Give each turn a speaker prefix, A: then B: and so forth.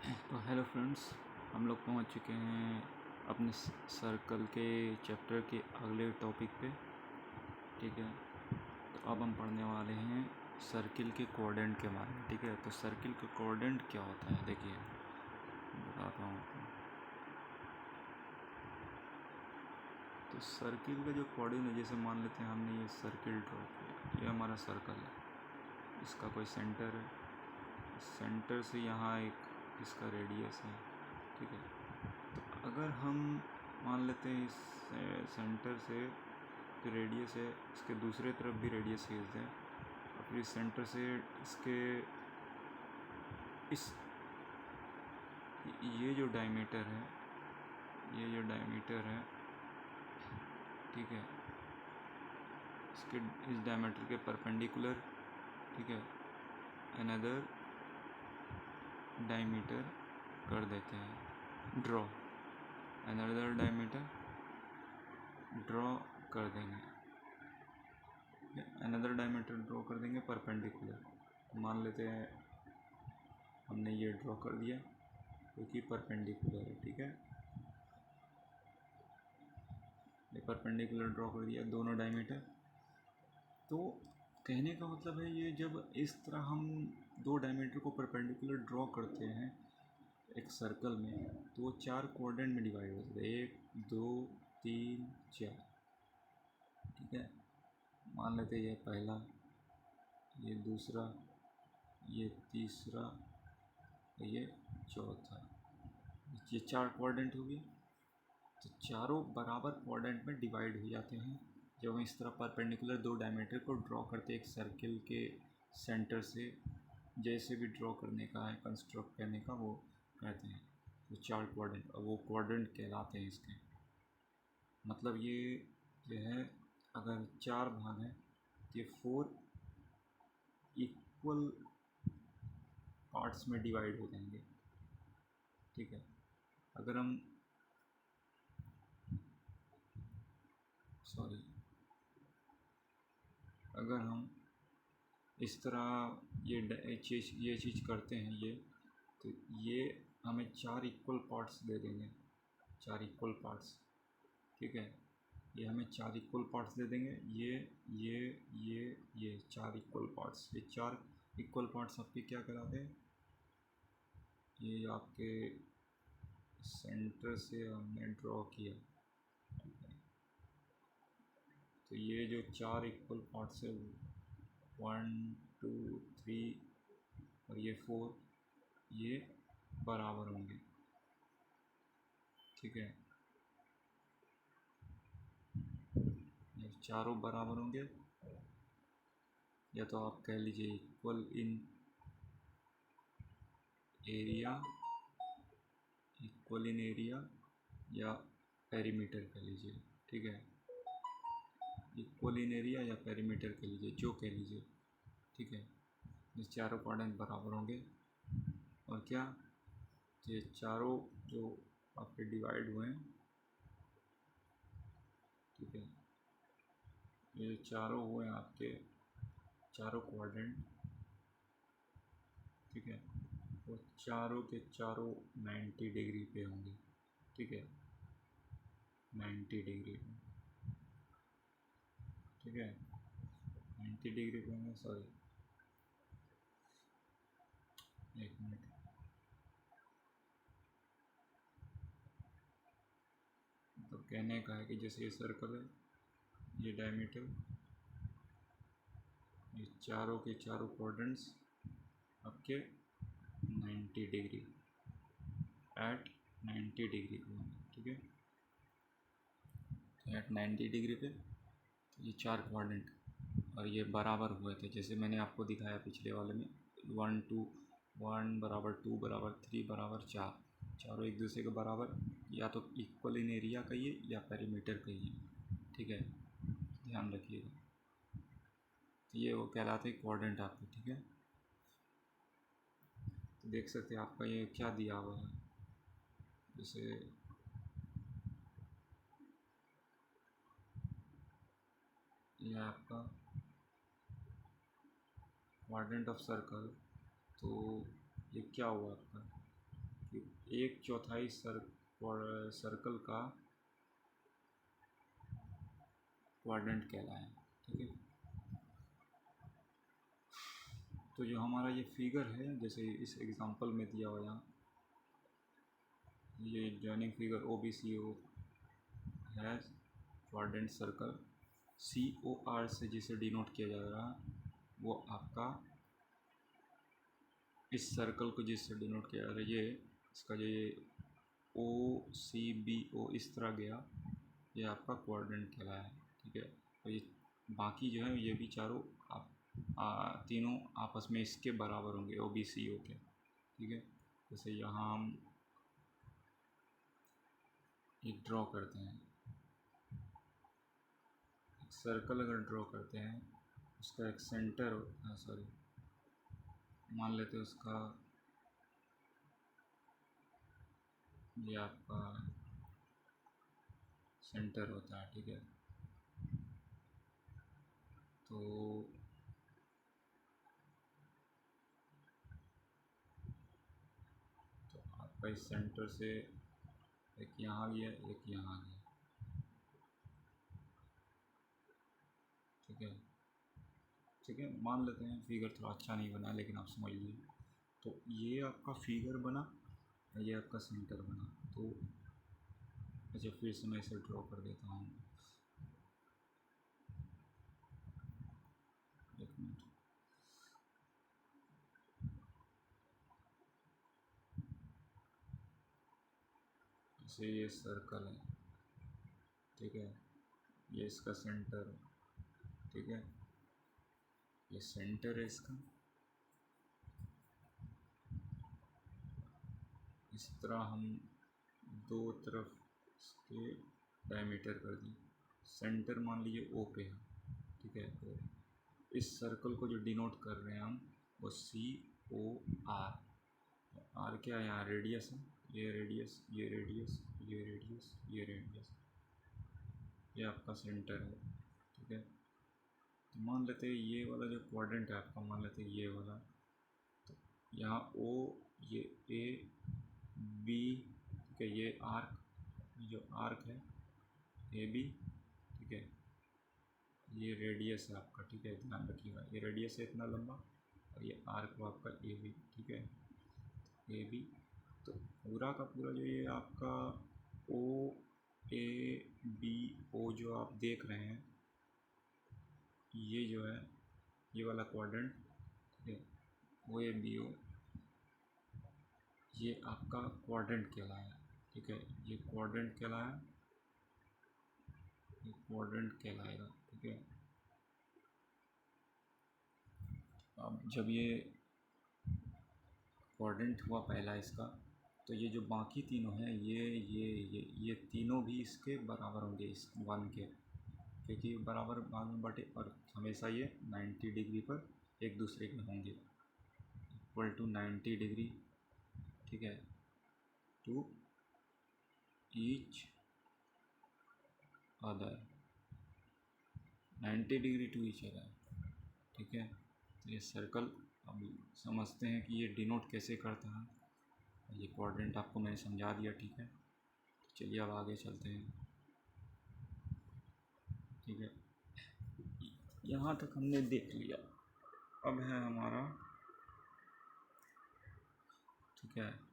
A: तो hello friends, हम लोग पहुंच चुके हैं अपने सर्कल के चैप्टर के अगले टॉपिक पे। ठीक है, तो अब हम पढ़ने वाले हैं सर्किल के कोऑर्डिनेट के बारे में। ठीक है, तो सर्किल का कोऑर्डिनेट क्या होता है, देखिए बताता हूँ आपको। तो सर्किल का जो कोऑर्डिनेट है, जैसे मान लेते हैं हमने ये सर्किल ड्रॉ किया, ये हमारा सर्कल है, इसका कोई सेंटर है, सेंटर से यहाँ एक इसका रेडियस है। ठीक है, तो अगर हम मान लेते हैं इस सेंटर से जो रेडियस है इसके दूसरे तरफ भी रेडियस खींच दें और फिर इस सेंटर से इसके इस ये जो डायमीटर है, ठीक है, इसके इस डायमीटर के परपेंडिकुलर, ठीक है, अनदर डायमीटर कर देते हैं ड्रॉ, अनदर डायमीटर ड्रॉ कर देंगे, अनदर डायमीटर ड्रॉ कर देंगे परपेंडिकुलर। मान लेते हैं हमने ये ड्रॉ कर दिया क्योंकि परपेंडिकुलर है। ठीक है, ये परपेंडिकुलर ड्रॉ कर दिया दोनों डायमीटर। तो कहने का मतलब है ये जब इस तरह हम दो डायमीटर को परपेंडिकुलर ड्रॉ करते हैं एक सर्कल में, तो वो चार कोऑर्डिनेट में डिवाइड होते हैं, 1 2 3 4। ठीक है, मान लेते हैं ये पहला, ये दूसरा, ये तीसरा, ये चौथा, ये चार कोऑर्डिनेट हो गए। तो चारों बराबर कोऑर्डिनेट में डिवाइड हो जाते हैं जब हम इस तरह परपेंडिकुलर दो डायमीटर को ड्रॉ करते हैं एक सर्किल के सेंटर से। जैसे भी ड्रॉ करने का है, कंस्ट्रक्ट करने का, वो कहते हैं तो चार कोऑर्डिनेट, और वो कोऑर्डिनेट कहलाते हैं इसके। मतलब ये जो है, अगर चार भाग हैं तो ये 4 इक्वल पार्ट्स में डिवाइड हो जाएंगे। ठीक है, अगर हम अगर हम इस तरह ये चीज़ करते हैं, तो ये हमें चार इक्वल पार्ट्स दे देंगे, चार इक्वल पार्ट्स। ठीक है, ये हमें चार इक्वल पार्ट्स दे देंगे, ये चार इक्वल पार्ट्स। ये चार इक्वल पार्ट्स आपके क्या कहलाते हैं, ये आपके सेंटर से हमने ड्रॉ किया। तो ये जो चार इक्वल पार्ट्स है, 1 2 3 और ये 4, ये बराबर होंगे। ठीक है, ये चारों बराबर होंगे, या तो आप कह लीजिए इक्वल इन एरिया, या पेरीमीटर कह लीजिए। ठीक है, इक्वल इन एरिया या पेरीमीटर कह लीजिए, जो कह लीजिए। ठीक है, ये चारों कोऑर्डिनेट बराबर होंगे। और क्या, ये चारों जो आपके डिवाइड हुए हैं, ठीक है, ये चारों हुए आपके चारों कोऑर्डिनेट, ठीक है, वो चारों के चारों 90 डिग्री पे होंगे। ठीक है, 90 डिग्री पे। ठीक है, 90 डिग्री पे होंगे। सॉरी, एक मिनट, तो कहने का है कि जैसे ये सर्कल है, ये डायमीटर, ये चारों के चारों कोऑर्डिनेट्स आपके 90 डिग्री, एट 90 डिग्री पे होंगे। ठीक है, एट 90 डिग्री पे ये चार कोऑर्डिनेट, और ये बराबर हुए थे जैसे मैंने आपको दिखाया पिछले वाले में। 1 बराबर 2 बराबर 3 बराबर 4, चारों एक दूसरे के बराबर, या तो इक्वल इन एरिया कहिए या पेरीमीटर कहिए। ठीक है, ध्यान रखिएगा। तो ये वो कहलाते हैं कोऑर्डिनेट आपके। ठीक है, तो देख सकते हैं आपका ये क्या दिया हुआ है, जैसे ये आपका कोऑर्डिनेट ऑफ सर्कल। तो ये क्या हुआ आपका, एक चौथाई सर्कल का क्वाड्रेंट कहलाए। ठीक है, तो जो हमारा ये फिगर है, जैसे इस एग्जांपल में दिया हुआ यहाँ, ये जॉइनिंग फिगर OBCO है क्वाड्रेंट सर्कल, COR से जिसे डिनोट किया जा रहा है वो आपका इस सर्कल को जिससे डिनोट किया जा रहा है, ये इसका जो ये OCBO इस तरह गया, ये आपका क्वाड्रेंट कहलाया है। ठीक है, और ये बाकी जो है ये भी चारों तीनों आपस में इसके बराबर होंगे OBCO के। ठीक है, जैसे यहाँ हम एक ड्रॉ करते हैं, एक सर्कल अगर ड्रॉ करते हैं, उसका एक सेंटर होता है, सॉरी मान लेते हैं उसका ये आपका सेंटर होता है। ठीक है, तो आपका इस सेंटर से एक यहाँ गया, एक यहाँ गया। ठीक है, ठीक है, मान लेते हैं फिगर थोड़ा अच्छा नहीं बना, लेकिन आप समझ लीजिए। तो ये आपका फिगर बना, ये आपका सेंटर बना। तो अच्छा, फिर से मैं इसे ड्रॉ कर देता हूँ, एक मिनट। जैसे ये सर्कल है, ठीक है, ये इसका सेंटर है। ठीक है, ये सेंटर है इसका, इस तरह हम दो तरफ इसके डायमीटर कर दिए। सेंटर मान लीजिए O पे है। ठीक है, तो इस सर्कल को जो डिनोट कर रहे हैं हम वो COR। R क्या है, यहाँ रेडियस है, ये रेडियस, ये रेडियस, ये रेडियस, ये रेडियस, ये आपका सेंटर है। ठीक है, तो मान लेते हैं ये वाला जो क्वाड्रेंट है आपका, मान लेते हैं ये वाला, तो यहाँ O, ये A B, ठीक है, ये आर्क, जो आर्क है AB। ठीक है, ये रेडियस है आपका। ठीक है, ध्यान रखिएगा, ये रेडियस है इतना लंबा, और ये आर्क है आपका AB। ठीक है, AB, तो पूरा का पूरा जो ये आपका OABO जो आप देख रहे हैं, ये जो है ये वाला क्वाड्रेंट, ठीक है, OABO, ये आपका क्वाड्रेंट कहलाया। ठीक है, ये क्वाड्रेंट कहलाया, ये क्वाड्रेंट कहलाएगा। ठीक है, अब जब ये क्वाड्रेंट हुआ पहला इसका, तो ये जो बाकी तीनों हैं, ये तीनों भी इसके बराबर होंगे, इस 1 के, क्योंकि बराबर भाग में बटे, और हमेशा ये 90 डिग्री पर एक दूसरे के होंगे, इक्वल टू 90 डिग्री। ठीक है, to each other, 90 degree to each other. ठीक है, तो ये सर्कल अब समझते हैं कि ये डिनोट कैसे करता है। ये क्वाड्रेंट आपको मैंने समझा दिया। ठीक है, तो चलिए अब आगे चलते हैं। ठीक है, यहाँ तक हमने देख लिया, अब है हमारा, ठीक है,